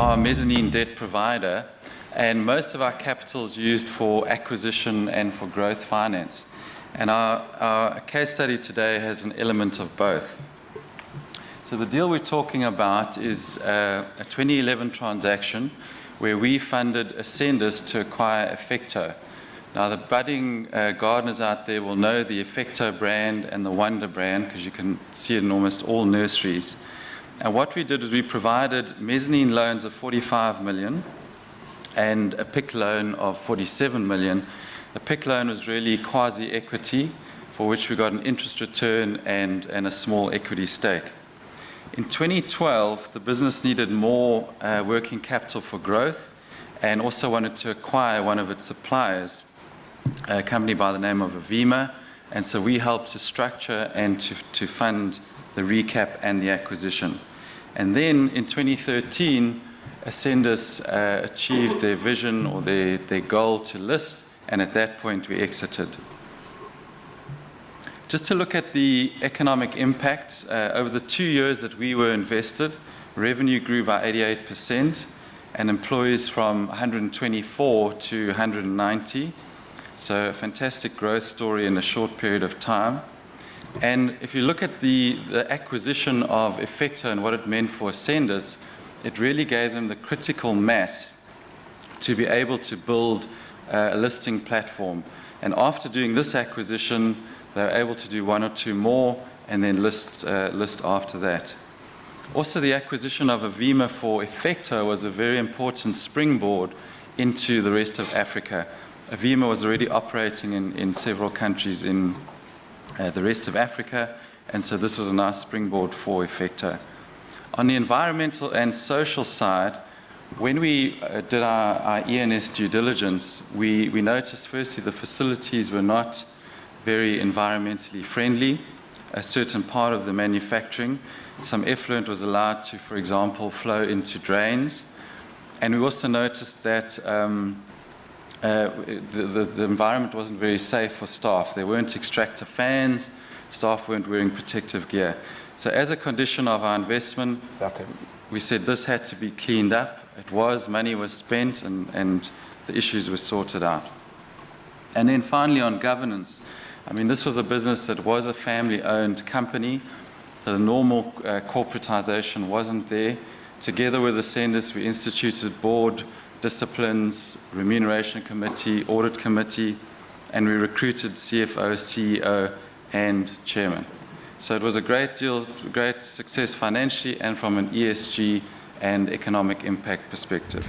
are a mezzanine debt provider, and most of our capital is used for acquisition and for growth finance. And our case study today has an element of both. So the deal we're talking about is a 2011 transaction where we funded Ascendus to acquire Effecto. Now, the budding gardeners out there will know the Effecto brand and the Wonder brand because you can see it in almost all nurseries. And what we did is we provided mezzanine loans of 45 million and a PIK loan of 47 million. The PIK loan was really quasi-equity, for which we got an interest return and a small equity stake. In 2012, the business needed more working capital for growth and also wanted to acquire one of its suppliers, a company by the name of Avima, and so we helped to structure and to fund the recap and the acquisition. And then in 2013, Ascendus achieved their vision or their goal to list, and at that point we exited. Just to look at the economic impact, over the 2 years that we were invested, revenue grew by 88% and employees from 124 to 190. So a fantastic growth story in a short period of time. And if you look at the acquisition of Effecto and what it meant for Ascendus, it really gave them the critical mass to be able to build a listing platform. And after doing this acquisition, they were able to do one or two more and then list after that. Also, the acquisition of Avima for Effecto was a very important springboard into the rest of Africa. Avima was already operating in several countries in the rest of Africa, and so this was a nice springboard for Effecto. On the environmental and social side, when we did our ENS due diligence, we noticed firstly the facilities were not very environmentally friendly. A certain part of the manufacturing, some effluent was allowed to, for example, flow into drains. And we also noticed that the environment wasn't very safe for staff. There weren't extractor fans, staff weren't wearing protective gear. So as a condition of our investment, we said this had to be cleaned up. It was, money was spent, and the issues were sorted out. And then finally on governance, I mean, this was a business that was a family-owned company. The normal corporatization wasn't there. Together with Ascendus, we instituted board disciplines, remuneration committee, audit committee, and we recruited CFO, CEO, and chairman. So it was a great deal, great success financially and from an ESG and economic impact perspective.